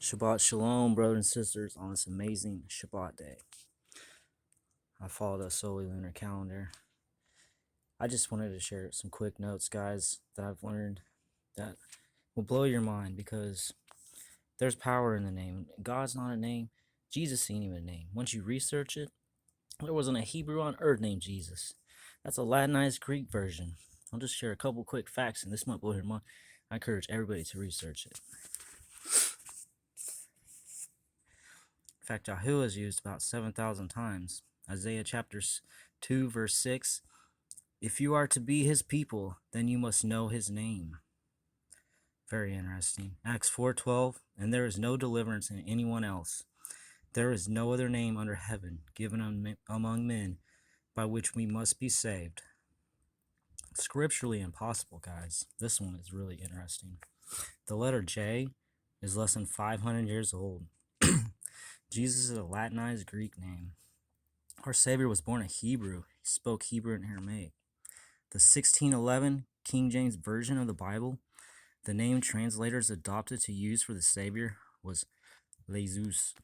Shabbat Shalom, brothers and sisters, on this amazing Shabbat day. I follow the solar lunar calendar. I just wanted to share some quick notes, guys, that I've learned that will blow your mind because there's power in the name. God's not a name. Jesus ain't even a name. Once you research it, there wasn't a Hebrew on earth named Jesus. That's a Latinized Greek version. I'll just share a couple quick facts, and this might blow your mind. I encourage everybody to research it. In fact, Yahuwah is used about 7,000 times. Isaiah chapter 2, verse 6. If you are to be his people, then you must know his name. Very interesting. Acts 4:12. And there is no deliverance in anyone else. There is no other name under heaven given among men by which we must be saved. Scripturally impossible, guys. This one is really interesting. The letter J is less than 500 years old. Jesus is a Latinized Greek name. Our Savior was born a Hebrew. He spoke Hebrew and Aramaic. The 1611 King James Version of the Bible, the name translators adopted to use for the Savior was Jesus.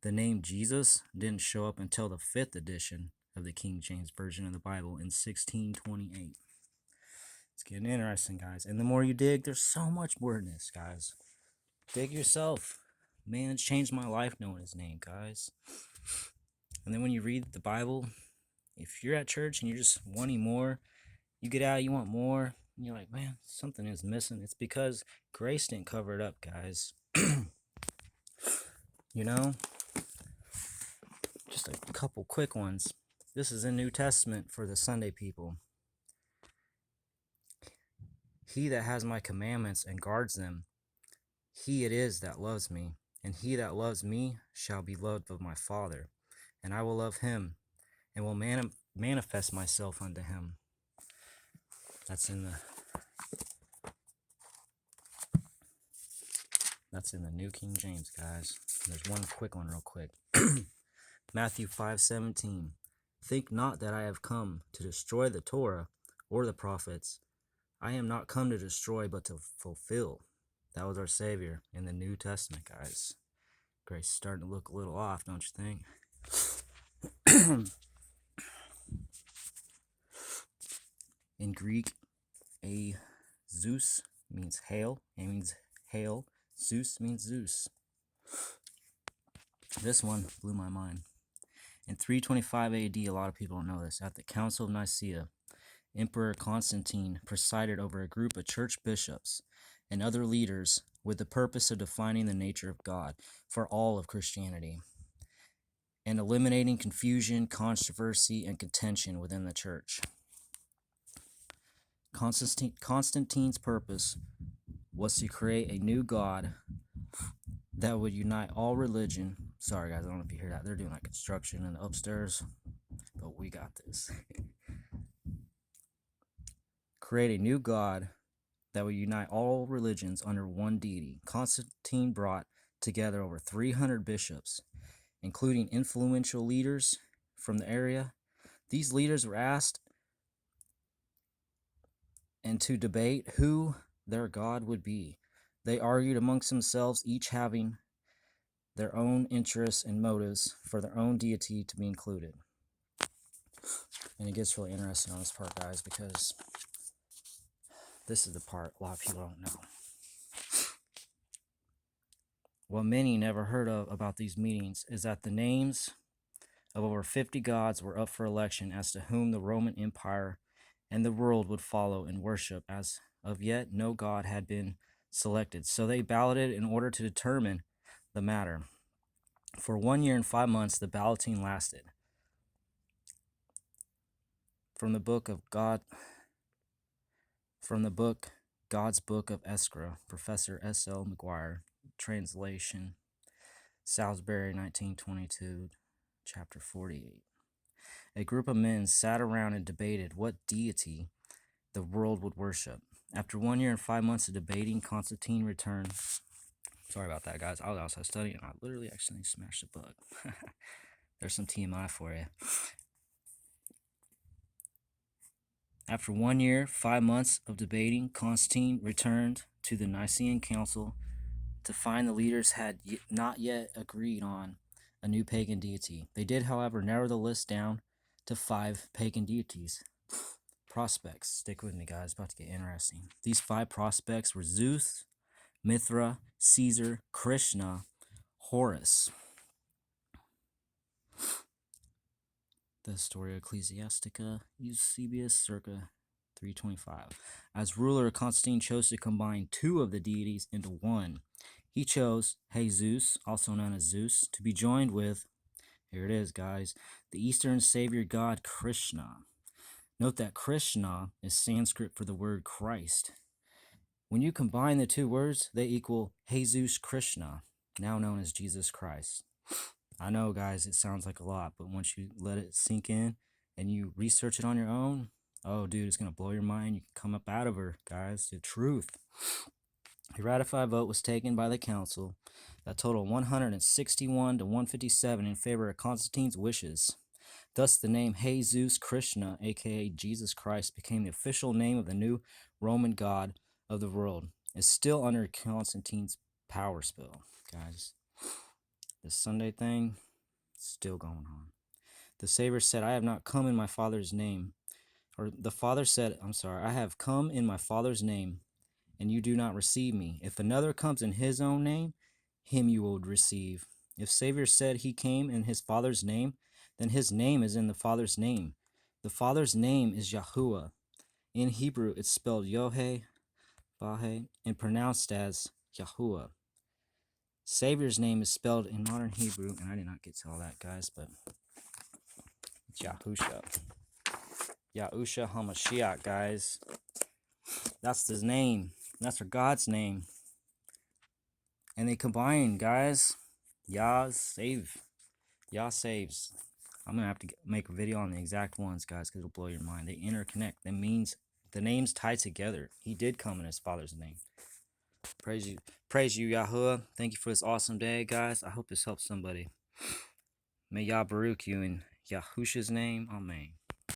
The name Jesus didn't show up until the 5th edition of the King James Version of the Bible in 1628. It's getting interesting, guys. And the more you dig, there's so much more in this, guys. Dig yourself. Man, it's changed my life knowing his name, guys. And then when you read the Bible, if you're at church and you're just wanting more, you get out, you want more, and you're like, man, something is missing. It's because grace didn't cover it up, guys. You know? Just a couple quick ones. This is in New Testament for the Sunday people. He that has my commandments and guards them, he it is that loves me. And he that loves me shall be loved of my Father. And I will love him, and will manifest myself unto him. That's in the New King James, guys. There's one quick one real quick. Matthew 5:17. Think not that I have come to destroy the Torah or the prophets. I am not come to destroy, but to fulfill. That was our Savior in the New Testament, guys. Grace is starting to look a little off, don't you think? In Greek, a Zeus means hail. It means hail. Zeus means Zeus. This one blew my mind. In 325 AD, a lot of people don't know this, at the Council of Nicaea, Emperor Constantine presided over a group of church bishops and other leaders with the purpose of defining the nature of God for all of Christianity and eliminating confusion, controversy, and contention within the church. Constantine's purpose was to create a new God that would unite all religion. Sorry, guys, I don't know if you hear that. They're doing like construction in the upstairs, but we got this. Create a new God that would unite all religions under one deity. Constantine brought together over 300 bishops, including influential leaders from the area. These leaders were asked and to debate who their God would be. They argued amongst themselves, each having their own interests and motives for their own deity to be included. And it gets really interesting on this part, guys, because this is the part a lot of people don't know. What many never heard of about these meetings is that the names of over 50 gods were up for election as to whom the Roman Empire and the world would follow and worship. As of yet, no god had been selected, so they balloted in order to determine the matter. For 1 year and 5 months, the balloting lasted. From the book God's Book of Escra, Professor S.L. McGuire, translation, Salisbury, 1922, chapter 48. A group of men sat around and debated what deity the world would worship. After 1 year and 5 months of debating, Constantine returned. Sorry about that, guys. I was outside studying and I literally accidentally smashed a bug. There's some TMI for you. After 1 year, 5 months of debating, Constantine returned to the Nicene Council to find the leaders had not yet agreed on a new pagan deity. They did, however, narrow the list down to 5 pagan deities. Prospects. Stick with me, guys. It's about to get interesting. These 5 prospects were Zeus, Mithra, Caesar, Krishna, Horus. The Historia Ecclesiastica, Eusebius, circa 325. As ruler, Constantine chose to combine 2 of the deities into one. He chose Jesus, also known as Zeus, to be joined with, here it is, guys, the Eastern savior god Krishna. Note that Krishna is Sanskrit for the word Christ. When you combine the 2 words, they equal Jesus Krishna, now known as Jesus Christ. I know, guys, it sounds like a lot, but once you let it sink in and you research it on your own, oh, dude, it's going to blow your mind. You can come up out of her, guys. The truth. A ratified vote was taken by the council that totaled 161 to 157 in favor of Constantine's wishes. Thus, the name Jesus Krishna, aka Jesus Christ, became the official name of the new Roman god of the world. It's still under Constantine's power spell, guys. The Sunday thing, still going on. The Savior said, I have not come in my Father's name. Or the Father said, I have come in my Father's name, and you do not receive me. If another comes in his own name, him you will receive. If Savior said he came in his Father's name, then his name is in the Father's name. The Father's name is Yahuwah. In Hebrew, it's spelled Yohe, Bahe, and pronounced as Yahuwah. Savior's name is spelled in modern Hebrew, and I did not get to all that, guys, but it's Yahusha. Yahusha HaMashiach, guys. That's his name. That's for God's name. And they combine, guys. Yah save. Yah saves. I'm going to have to make a video on the exact ones, guys, because it'll blow your mind. They interconnect. That means the names tie together. He did come in his Father's name. Praise you, Yahuwah. Thank you for this awesome day, guys. I hope this helps somebody. May Yah Baruch you in Yahusha's name. Amen.